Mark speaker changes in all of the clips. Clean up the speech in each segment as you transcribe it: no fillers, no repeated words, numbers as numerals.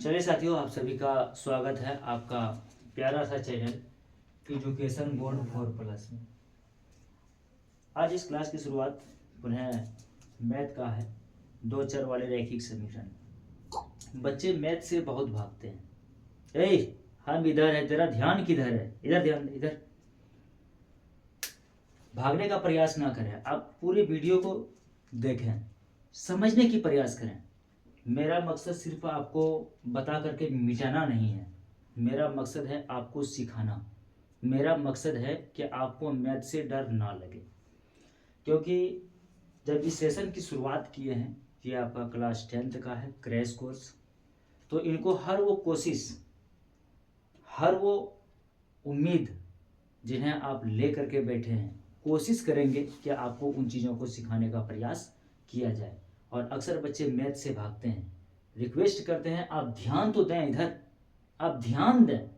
Speaker 1: चलिए साथियों, आप सभी का स्वागत है आपका प्यारा सा चैनल एजुकेशन बोर्ड 4+ में। आज इस क्लास की शुरुआत पुनः मैथ का है। दो चर वाले रैखिक समीकरण। बच्चे मैथ से बहुत भागते हैं। हम इधर है, तेरा ध्यान किधर है? इधर ध्यान, इधर। भागने का प्रयास ना करें, आप पूरे वीडियो को देखें, समझने की प्रयास करें। मेरा मकसद सिर्फ आपको बता करके मिटाना नहीं है, मेरा मकसद है आपको सिखाना। मेरा मकसद है कि आपको मैथ से डर ना लगे, क्योंकि जब इस सेशन की शुरुआत किए हैं, ये आपका क्लास 10th का है क्रैश कोर्स, तो इनको हर वो कोशिश, हर वो उम्मीद जिन्हें आप ले करके बैठे हैं, कोशिश करेंगे कि आपको उन चीज़ों को सिखाने का प्रयास किया जाए। और अक्सर बच्चे मैथ से भागते हैं, रिक्वेस्ट करते हैं आप ध्यान तो दें, इधर आप ध्यान दें।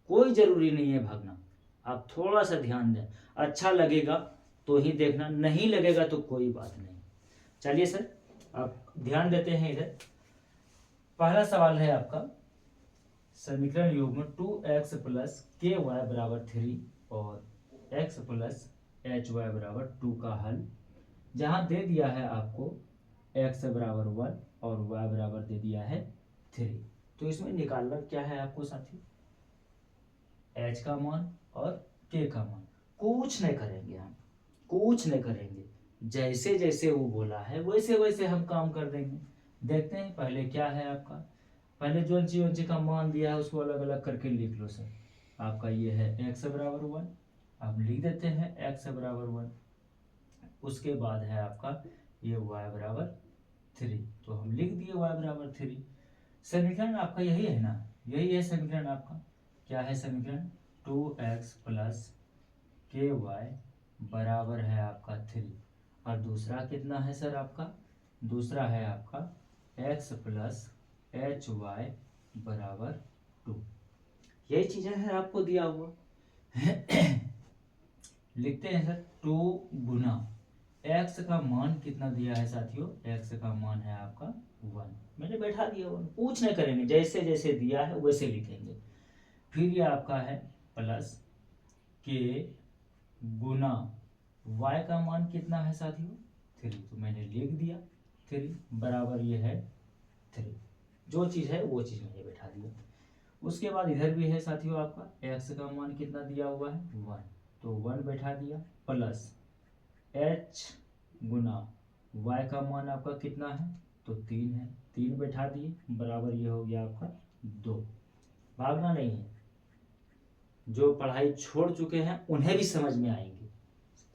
Speaker 1: कोई ज़रूरी नहीं है भागना, आप थोड़ा सा ध्यान दें। अच्छा लगेगा तो ही देखना, नहीं लगेगा तो कोई बात नहीं। चलिए सर, आप ध्यान देते हैं इधर। पहला सवाल है आपका, समीकरण युग्म 2x + ky = 3 और x + hy = 2 का हल। जहां दे दिया है आपको x = 1 और y बराबर दे दिया है 3, तो इसमें निकालना क्या है आपको साथी? h का मान और k का मान। कुछ नहीं करेंगे हम, कुछ नहीं करेंगे, जैसे जैसे वो बोला है वैसे वैसे हम काम कर देंगे। देखते हैं पहले क्या है आपका। पहले जो ऊंची का मान दिया है उसको अलग अलग करके लिख लो सर। आपका ये है x = 1, आप लिख देते हैं x = 1। उसके बाद है आपका ये y = 3, तो हम लिख दिए y = 3। समीकरण आपका यही है ना, यही है समीकरण आपका। क्या है समीकरण? 2x + ky बराबर है आपका 3, और दूसरा कितना है सर आपका? दूसरा है आपका x + hy बराबर 2। यही चीजें हैं आपको दिया हुआ। लिखते हैं सर 2 गुना x का मान कितना दिया है साथियों? x का मान है आपका 1, मैंने बैठा दिया 1। कुछ नहीं करेंगे, जैसे जैसे दिया है वैसे लिखेंगे। फिर ये आपका है प्लस k गुना y का मान कितना है साथियों? 3, तो मैंने लिख दिया 3 बराबर ये है 3। जो चीज़ है वो चीज़ मैंने बैठा दिया। उसके बाद इधर भी है साथियों आपका x का मान कितना दिया हुआ है? 1, तो 1 बैठा दिया प्लस h गुना y का मान आपका कितना है? तो 3 है, 3 बैठा दिए बराबर ये हो गया आपका 2। भागना नहीं है, जो पढ़ाई छोड़ चुके हैं उन्हें भी समझ में आएंगे,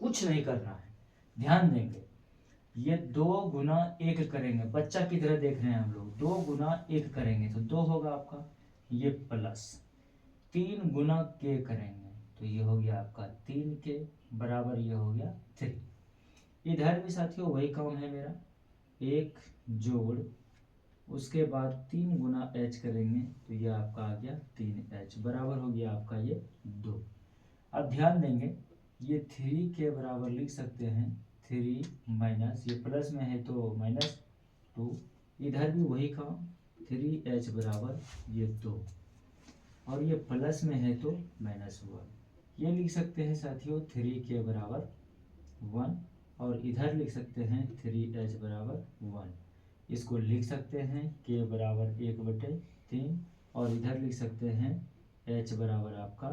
Speaker 1: कुछ नहीं करना है, ध्यान देंगे। ये 2 गुना 1 करेंगे, बच्चा की तरह देख रहे हैं हम लोग। 2 गुना 1 करेंगे तो 2 होगा आपका, ये प्लस 3 गुना k करेंगे तो ये हो गया आपका 3k बराबर ये हो गया 3। इधर भी साथियों वही काम है मेरा, 1 जोड़ उसके बाद 3 गुना h करेंगे तो ये आपका आ गया 3h बराबर हो गया आपका ये 2। अब ध्यान देंगे, ये 3 के बराबर लिख सकते हैं 3 माइनस, ये प्लस में है तो -2, इधर भी वही काम 3h बराबर ये 2, और ये प्लस में है तो -1। ये लिख सकते हैं साथियों 3 के बराबर 1, और इधर लिख सकते हैं 3h बराबर 1। इसको लिख सकते हैं k बराबर 1/3, और इधर लिख सकते हैं h बराबर आपका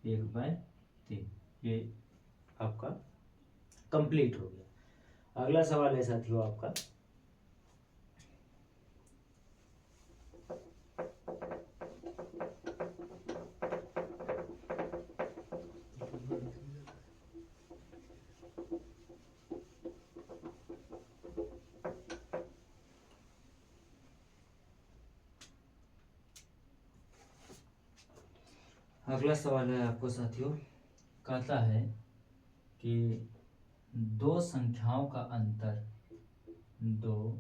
Speaker 1: 1/3। ये आपका कंप्लीट हो गया। अगला सवाल है साथियों आपका, अगला सवाल है आपको साथियों, कहता है कि दो संख्याओं का अंतर, दो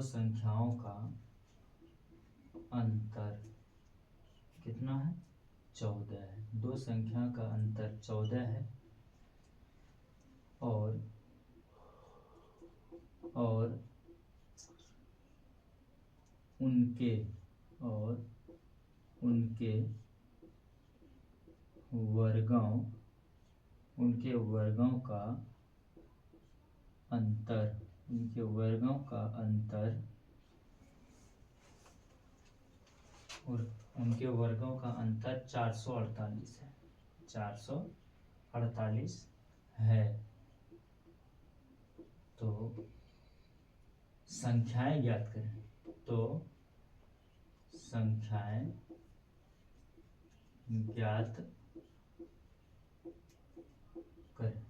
Speaker 1: संख्याओं का अंतर कितना है? 14 है। दो संख्या का अंतर 14 है और उनके वर्गों का अंतर 448 है। 448 है। तो संख्याएं ज्ञात करें। तो संख्याएं ज्ञात करें।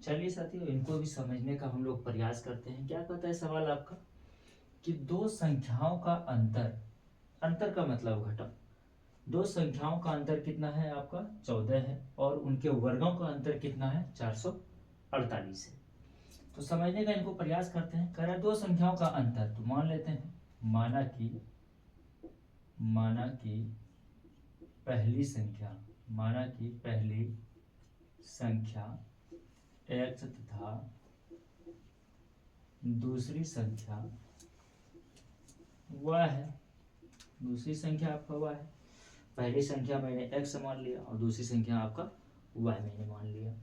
Speaker 1: चलिए साथियों, इनको भी समझने का हम लोग प्रयास करते हैं। क्या कहता है सवाल आपका कि दो संख्याओं का अंतर का मतलब घटाओ। दो संख्याओं का अंतर कितना है आपका 14 है और उनके वर्गों का अंतर कितना है 448 है। तो समझने का इनको प्रयास करते हैं। कह रहा है दो संख्याओं का अंतर, तो मान लेते हैं माना कि पहली संख्या x तथा दूसरी संख्या y है। दूसरी संख्या आपका y है। पहली संख्या मैंने x मान लिया और दूसरी संख्या आपका y मैंने मान लिया।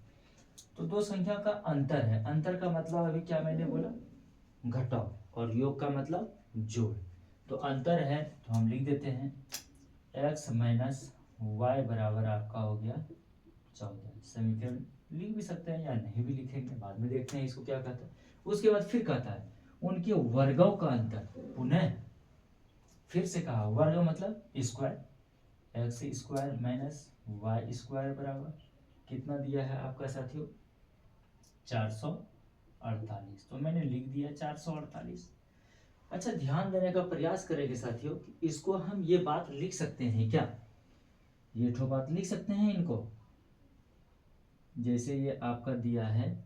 Speaker 1: तो दो संख्या का अंतर है। अंतर का मतलब अभी क्या मैंने बोला, घटाओ, और योग का मतलब जोड़। तो अंतर है तो हम लिख देते हैं x माइनस वाई बराबर आपका हो गया 14। समीकरण लिख भी सकते हैं या नहीं भी लिखेंगे, बाद में देखते हैं इसको क्या कहता है। उसके बाद फिर कहता है उनके वर्गों का अंतर। पुनः फिर से कहा वर्ग मतलब square, x square minus y square बराबर कितना दिया है आपका साथियों 448। तो मैंने लिख दिया 448। अच्छा, ध्यान देने का प्रयास करेंगे साथियों कि इसको हम ये बात लिख सकते हैं क्या, ये ठो बात लिख सकते हैं इनको। जैसे ये आपका दिया है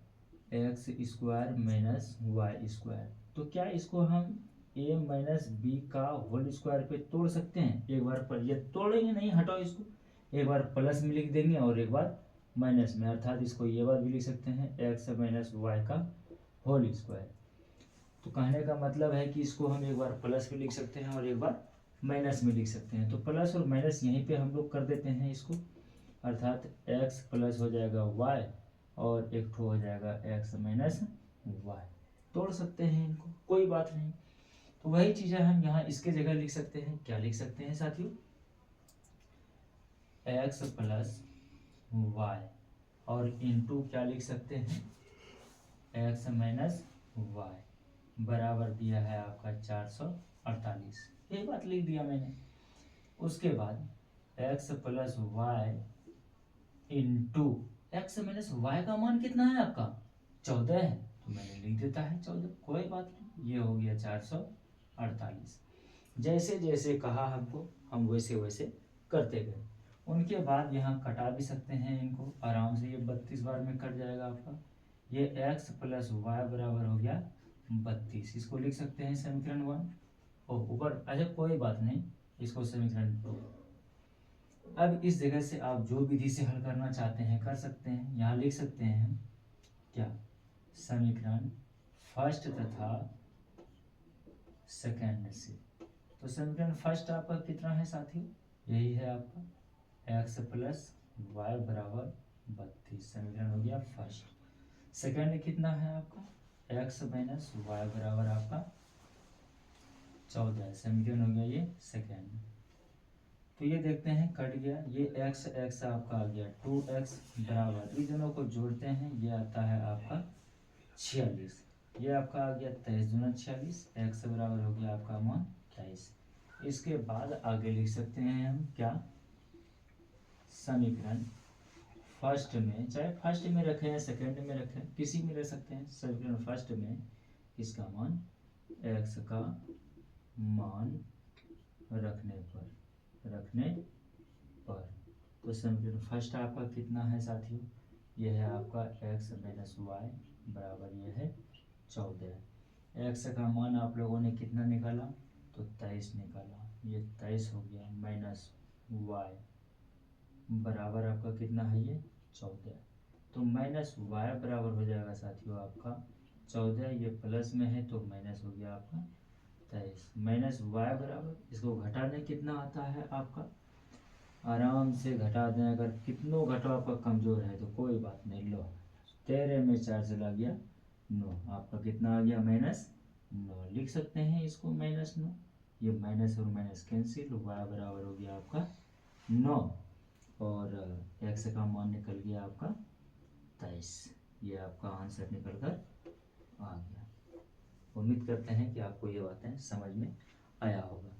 Speaker 1: x square minus y square, तो क्या इसको हम ए माइनस बी का होल स्क्वायर पे तोड़ सकते हैं। एक बार पर ये तोड़ेंगे नहीं, हटाओ इसको, एक बार प्लस में लिख देंगे और एक बार माइनस में, अर्थात इसको ये बात भी लिख सकते हैं एक्स माइनस वाई का होल स्क्वायर। तो कहने का मतलब है कि इसको हम एक बार प्लस में लिख सकते हैं और एक बार माइनस में लिख सकते हैं। तो प्लस और माइनस यहीं पे हम लोग कर देते हैं इसको, अर्थात x प्लस हो जाएगा y और एक ठो हो जाएगा x माइनस वाई। तोड़ सकते हैं इनको, कोई बात नहीं। तो वही चीजें हम यहाँ इसके जगह लिख सकते हैं। क्या लिख सकते हैं साथियों, x प्लस वाई और इनटू क्या लिख सकते हैं x माइनस वाई बराबर दिया है आपका 448। ये बात लिख दिया मैंने। उसके बाद x plus y into x minus y का मान कितना है आपका 14 है, तो मैंने लिख देता है 14, कोई बात नहीं। ये हो गया 448। जैसे जैसे कहा हमको हम वैसे वैसे करते गए। उनके बाद यहाँ कटा भी सकते हैं इनको आराम से, ये 32 बार में कट जाएगा आपका। ये x प्लस वाई बराबर हो गया 32। इसको लिख सकते हैं समीकरण 1 और ऊपर, अच्छा कोई बात नहीं, इसको समीकरण 2। अब इस जगह से आप जो विधि से हल करना चाहते हैं कर सकते हैं। यहाँ लिख सकते हैं क्या, समीकरण फर्स्ट तथा सेकंड से। तो समीकरण फर्स्ट आपका कितना है साथियों, यही है आपका x प्लस वाई बराबर 32, समीकरण हो गया फर्स्ट। सेकंड कितना है आपका x माइनस वाई बराबर आपका 14, समीकरण हो गया ये सेकंड। तो ये देखते हैं कट गया, ये x x आपका आ गया 2x बराबर, इन दोनों को जोड़ते हैं ये आता है आपका 46। ये आपका आ गया 23 दूना 46, x बराबर हो गया आपका मान 28। इसके बाद आगे लिख सकते हैं हम क्या, समीकरण फर्स्ट में, चाहे फर्स्ट में रखें या सेकंड में रखें, किसी में रख सकते हैं। समीकरण फर्स्ट में इसका मान x का मान रखने पर तो समीकरण फर्स्ट आपका कितना है साथियों, यह है आपका x माइनस वाई बराबर यह है 14। x का मान आप लोगों ने कितना निकाला, तो 23 निकाला, ये 23 हो गया माइनस वाई बराबर आपका कितना है ये 14। तो माइनस वाई बराबर हो जाएगा साथियों आपका 14, ये प्लस में है तो माइनस हो गया आपका 23। माइनस वाई बराबर, इसको घटाने कितना आता है आपका, आराम से घटा दें, अगर कितनों घटो आपका कमज़ोर है तो कोई बात नहीं, लो 13 में 4 चला गया 9, आपका कितना आ गया -9। लिख सकते हैं इसको -9, ये माइनस और माइनस कैंसिल, वाई बराबर हो गया आपका 9 और एक्स का मान निकल गया आपका 23। ये आपका आंसर निकल कर आ गया। उम्मीद करते हैं कि आपको ये बातें समझ में आया होगा।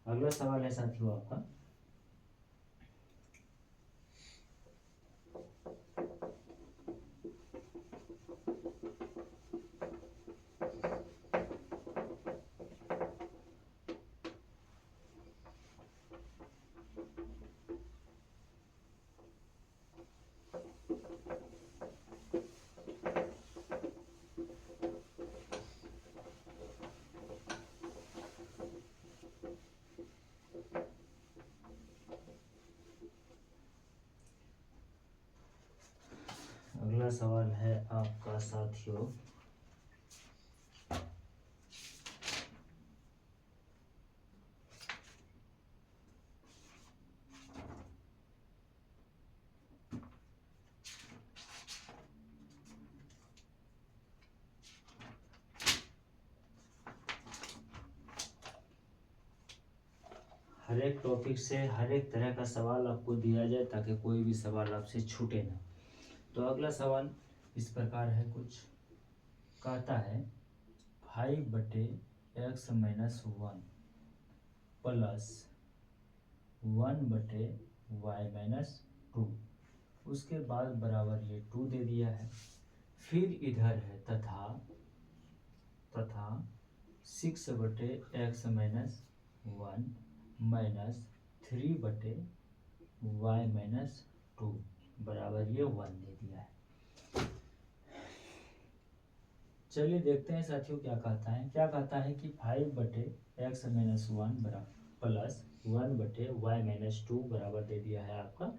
Speaker 1: अगला सवाल है साथियों आपका, अगला सवाल है आपका साथियों, हर एक टॉपिक से हर एक तरह का सवाल आपको दिया जाए ताकि कोई भी सवाल आपसे छूटे ना। तो अगला सवाल इस प्रकार है, कुछ कहता है 5/x-1 प्लस 1/y-2, उसके बाद बराबर ये 2 दे दिया है। फिर इधर है तथा 6/x-1 माइनस 3/y-2 बराबर ये 1 दे दिया है। चलिए देखते हैं साथियों क्या कहता है। क्या कहता है कि 5/x-1 बराबर प्लस 1/y-2 बराबर दे दिया है आपका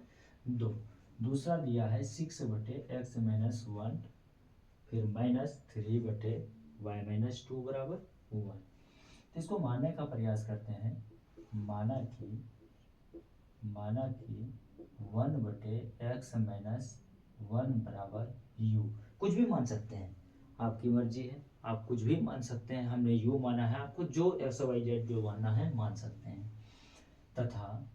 Speaker 1: 2। दूसरा दिया है 6/x-1 फिर माइनस 3/y-2 बराबर 1। तो इसको मानने का प्रयास करते हैं। माना कि 1/x-1 बराबर u, कुछ भी मान सकते हैं, आपकी मर्जी है, आप कुछ भी मान सकते हैं। हमने u माना है, आपको जो एक्स वाई जेड जो मानना है मान सकते हैं। तथा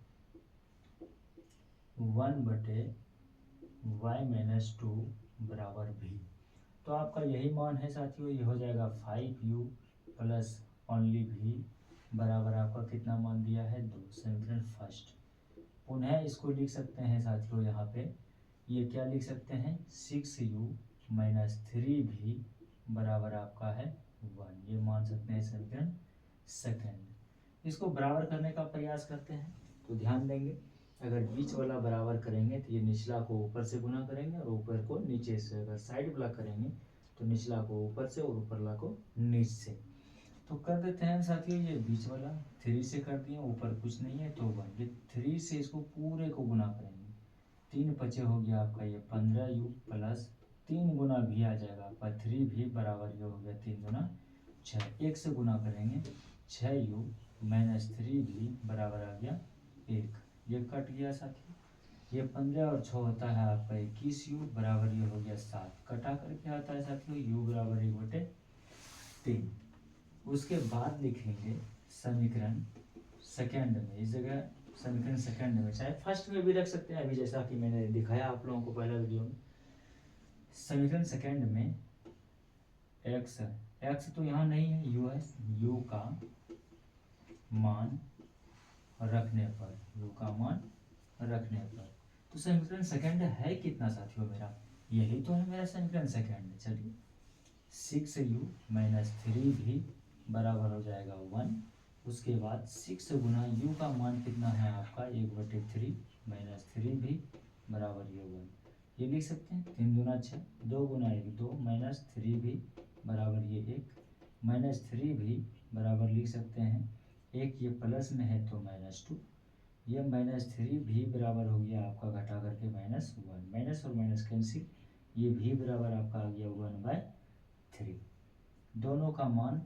Speaker 1: 1/y-2 बराबर v, तो आपका यही मान है साथियों, ये हो जाएगा 5u प्लस ओनली v बराबर आपका कितना मान दिया है 2। समीकरण फर्स्ट। पुनः इसको लिख सकते हैं साथियों, यहाँ पे ये क्या लिख सकते हैं 6u माइनस 3v बराबर आपका है 1, ये मान सकते हैं समीकरण सेकंड। इसको बराबर करने का प्रयास करते हैं तो ध्यान देंगे, अगर बीच वाला बराबर करेंगे तो ये निचला को ऊपर से गुना करेंगे और ऊपर को नीचे से, अगर साइड वाला करेंगे तो निचला को ऊपर से और ऊपरला को नीचे से। तो कर देते हैं साथियों, ये बीच वाला 3 से कर दिए, ऊपर कुछ नहीं है तो 1, ये 3 से इसको पूरे को गुना करेंगे, 3 पचे हो गया आपका ये 15u प्लस 3 गुना भी आ जाएगा आपका 3v बराबर ये हो गया 3 गुना 6, 1 से गुना करेंगे 6u माइनस 3v बराबर आ गया 1, ये कट गया साथियों। ये 15 और 6 होता है आपका 21u बराबर ये हो गया 7, कटा करके आता है साथियों u बराबर 1/3। उसके बाद लिखेंगे समीकरण सेकंड में, इस जगह समीकरण सेकंड में, चाहे फर्स्ट में भी रख सकते हैं, अभी जैसा कि मैंने दिखाया आप लोगों को पहला वीडियो में। समीकरण सेकंड में x तो यहाँ नहीं है, u है, u का मान रखने पर, u का मान रखने पर, तो समीकरण सेकंड है कितना साथियों मेरा, यही तो है मेरा समीकरण सेकंड। चलिए 6u माइनस 3v बराबर हो जाएगा 1, उसके बाद 6 गुना u का मान कितना है आपका 1/3 माइनस 3v बराबर ये 1, ये लिख सकते हैं 3 गुना 6, 2 गुना 1 2 माइनस 3v बराबर ये 1, माइनस 3v बराबर लिख सकते हैं 1, ये प्लस में है तो -2, ये -3 भी बराबर हो गया आपका घटा करके -1, माइनस और माइनस कैंसिल, ये भी बराबर आपका आ गया 1/3। दोनों का मान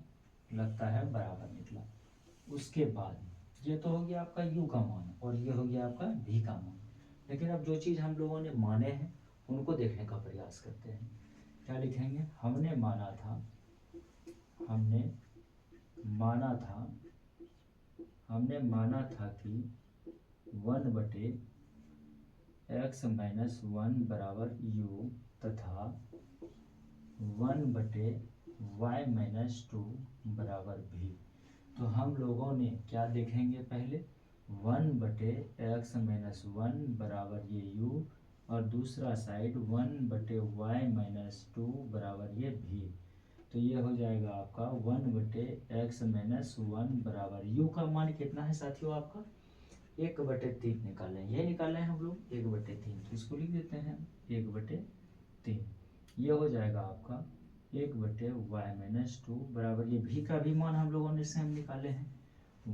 Speaker 1: लगता है बराबर निकला। उसके बाद ये तो हो गया आपका u का मान और ये हो गया आपका v का मान। लेकिन अब जो चीज़ हम लोगों ने माने हैं उनको देखने का प्रयास करते हैं। क्या लिखेंगे? हमने माना था कि 1/x-1 बराबर u तथा 1/y-2 बराबर v। तो हम लोगों ने क्या देखेंगे? पहले 1/x-1 बराबर ये u और दूसरा साइड 1/y-2 बराबर ये v। तो ये हो जाएगा आपका 1/x-1 बराबर u का मान कितना है साथियों? आपका 1/3 निकालें, ये निकालें हम लोग 1/3, तो इसको लिख देते हैं 1/3। ये हो जाएगा आपका 1/y-2 बराबर ये भी का भी मान हम लोगों ने सेम निकाले हैं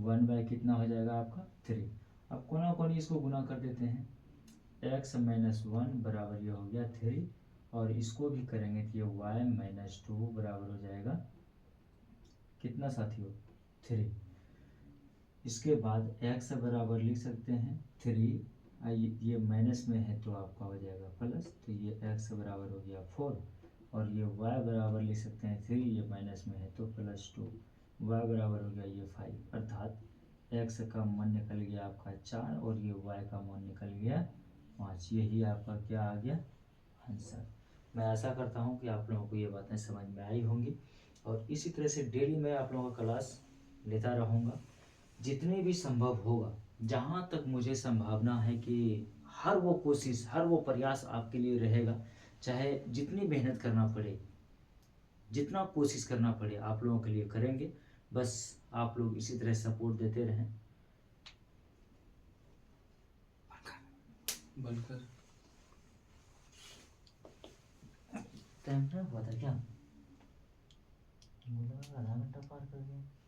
Speaker 1: 1 कितना हो जाएगा आपका 3। अब कोना कोनी इसको गुना कर देते हैं, x-1 बराबर ये हो गया 3 और इसको भी करेंगे तो ये y-2 बराबर हो जाएगा कितना साथियों? 3। इसके बाद x बराबर लिख सकते हैं 3, ये माइनस में है तो आपका हो जाएगा प्लस, तो ये x बराबर हो गया 4 और ये y बराबर लिख सकते हैं 3, ये माइनस में है तो +2, y बराबर हो गया ये 5, अर्थात x का मान निकल गया आपका 4 और ये y का मान निकल गया 5। यही आपका क्या आ गया? आंसर। मैं आशा करता हूँ कि आप लोगों को ये बातें समझ में आई होंगी और इसी तरह से डेली मैं आप लोगों का क्लास लेता रहूँगा जितने भी संभव होगा। जहाँ तक मुझे संभावना है कि हर वो कोशिश, हर वो प्रयास आपके लिए रहेगा, चाहे जितनी मेहनत करना पड़े, जितना कोशिश करना पड़े आप लोगों के लिए करेंगे। बस आप लोग इसी तरह सपोर्ट देते रहें।
Speaker 2: बनकर
Speaker 1: टाइम हुआ था क्या? आधा घंटा पार कर गया।